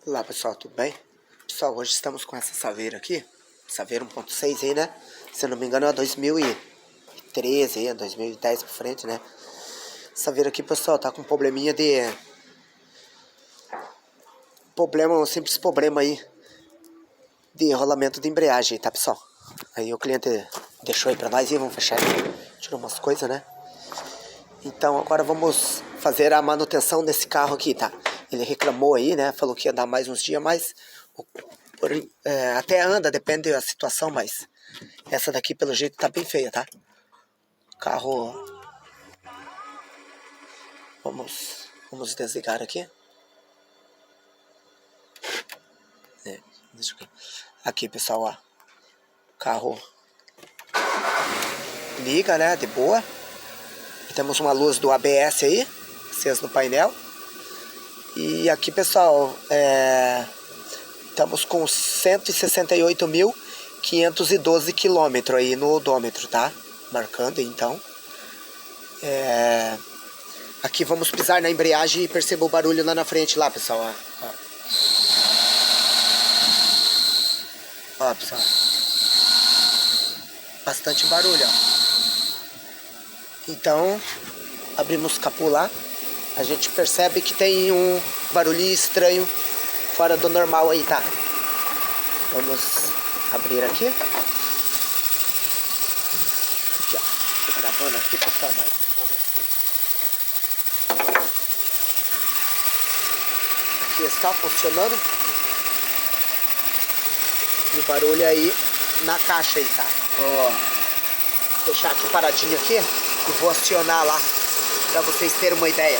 Olá pessoal, tudo bem? Pessoal, hoje estamos com essa Saveiro aqui, Saveiro 1.6 aí, né? Se eu não me engano é 2013 aí, 2010 pra frente, né? Saveiro aqui, pessoal, tá com um probleminha um simples problema aí de enrolamento de embreagem, tá pessoal? Aí o cliente deixou aí pra nós e vamos fechar aqui, tirou umas coisas, né? Então agora vamos fazer a manutenção desse carro aqui, tá? Ele reclamou aí, né? Falou que ia dar mais uns dias, mas até anda, depende da situação, mas essa daqui pelo jeito tá bem feia, tá? Carro... Vamos desligar aqui. Deixa eu ver. Aqui, pessoal, ó. Carro liga, né? De boa. Temos uma luz do ABS aí, acesa no painel. E aqui, pessoal, estamos com 168.512 quilômetros aí no odômetro, tá? Marcando, então. Aqui vamos pisar na embreagem e perceba o barulho lá na frente, lá, pessoal, ó. Ó, pessoal. Bastante barulho, ó. Então, abrimos o capô lá. A gente percebe que tem um barulhinho estranho fora do normal aí, tá? Vamos abrir aqui. Já tô gravando aqui, pessoal, mas aqui está funcionando. E o barulho aí na caixa aí, tá? Vou deixar aqui paradinho aqui e vou acionar lá pra vocês terem uma ideia.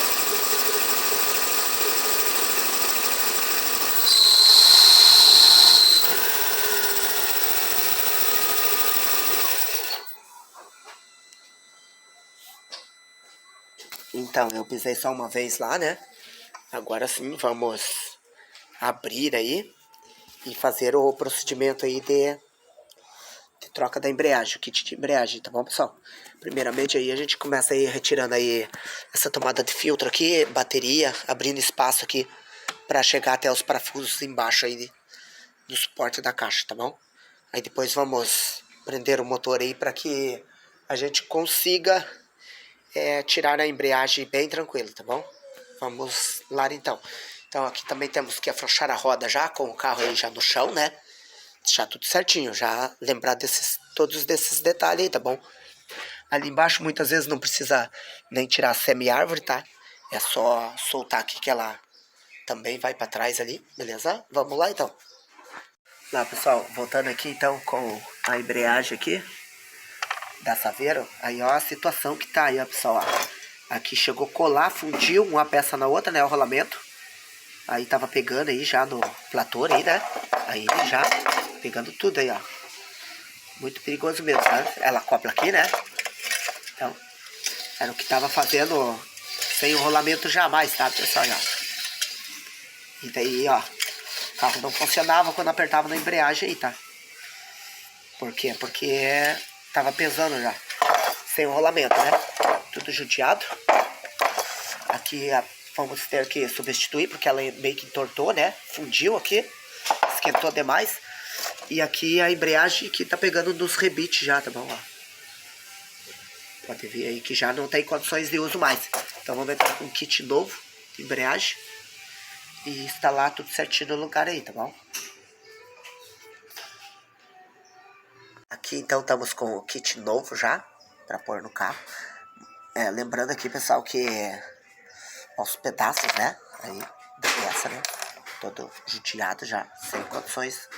Então, eu pisei só uma vez lá, né? Agora sim, vamos abrir aí e fazer o procedimento aí de troca da embreagem, o kit de embreagem, tá bom, pessoal? Primeiramente aí a gente começa aí retirando aí essa tomada de filtro aqui, bateria, abrindo espaço aqui para chegar até os parafusos embaixo aí do suporte da caixa, tá bom? Aí depois vamos prender o motor aí para que a gente consiga tirar a embreagem bem tranquilo, tá bom? Vamos lá então. Então aqui também temos que afrouxar a roda já, com o carro aí já no chão, né? Deixar tudo certinho, já lembrar todos desses detalhes aí, tá bom? Ali embaixo muitas vezes não precisa nem tirar a semi-árvore, tá? É só soltar aqui que ela também vai pra trás ali, beleza? Vamos lá então. Lá, pessoal, voltando aqui então com a embreagem aqui da Saveiro. Aí ó a situação que tá aí, ó, pessoal, ó. Aqui chegou a colar, fundiu uma peça na outra, né, o rolamento. Aí tava pegando aí já no platô aí, né? Aí já pegando tudo aí, ó. Muito perigoso mesmo, tá? Ela acopla aqui, né? Então, era o que tava fazendo sem o rolamento jamais, tá, pessoal? Ó. E daí, ó, o carro não funcionava quando apertava na embreagem aí, tá? Por quê? Porque tava pesando já, sem o rolamento, né? Tudo judiado. Aqui vamos ter que substituir, porque ela meio que entortou, né? Fundiu aqui, esquentou demais. E aqui a embreagem que tá pegando nos rebites já, tá bom? Ó. Pode ver aí que já não tem condições de uso mais. Então vamos entrar com um kit novo de embreagem e instalar tudo certinho no lugar aí, tá bom? Aqui então estamos com o kit novo já, para pôr no carro. Lembrando aqui, pessoal, que os pedaços, né, aí da peça, né, todo judiado já, sem condições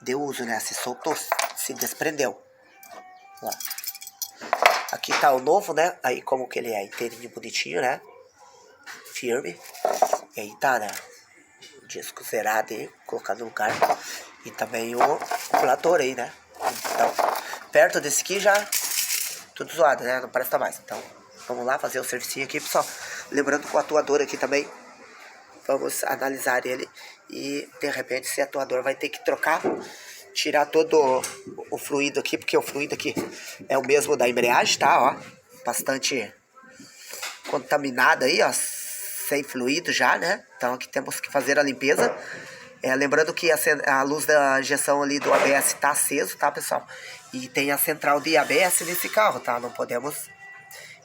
de uso, né, se soltou, se desprendeu. Lá. Aqui tá o novo, né, aí como que ele é inteirinho, bonitinho, né, firme. E aí tá, né, o disco zerado aí, colocado no lugar. E também o acumulador aí, né. Então, perto desse aqui já tudo zoado, né, não presta mais. Então, vamos lá fazer o serviço aqui, pessoal. Lembrando que o atuador aqui também, vamos analisar ele e de repente esse atuador vai ter que trocar, tirar todo o fluido aqui, porque o fluido aqui é o mesmo da embreagem, tá, ó, bastante contaminado aí, ó, sem fluido já, né? Então aqui temos que fazer a limpeza. Lembrando que a luz da injeção ali do ABS tá aceso, tá, pessoal? E tem a central de ABS nesse carro, tá? Não podemos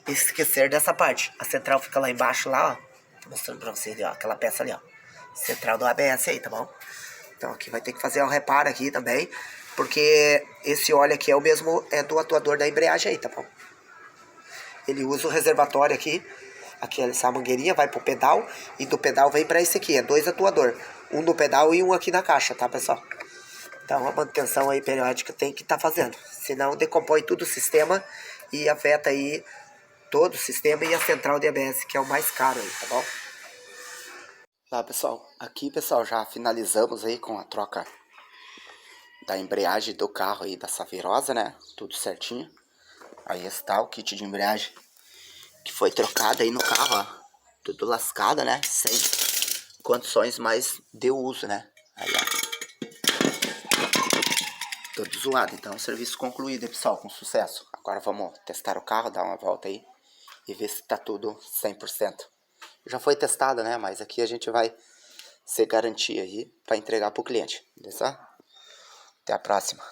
esquecer dessa parte. A central fica lá embaixo, lá, ó. Tô mostrando pra vocês, ó, aquela peça ali, ó. Central do ABS aí, tá bom? Então aqui vai ter que fazer um reparo aqui também, porque esse óleo aqui é o mesmo, é do atuador da embreagem aí, tá bom? Ele usa o reservatório aqui, essa mangueirinha vai pro pedal, e do pedal vem pra esse aqui, é 2 atuador. Um no pedal e um aqui na caixa, tá, pessoal? Então a manutenção aí periódica tem que estar fazendo, senão decompõe todo o sistema e afeta aí todo o sistema e a central de ABS, que é o mais caro aí, tá bom? Tá, pessoal, aqui, pessoal, já finalizamos aí com a troca da embreagem do carro aí da Saverosa, né? Tudo certinho. Aí está o kit de embreagem que foi trocado aí no carro, ó. Tudo lascado, né? Sem condições mais de uso, né? Aí, ó. Todo zoado. Então, serviço concluído, pessoal, com sucesso. Agora vamos testar o carro, dar uma volta aí e ver se tá tudo 100%. Já foi testado, né? Mas aqui a gente vai ser garantia aí para entregar pro cliente, beleza? Até a próxima.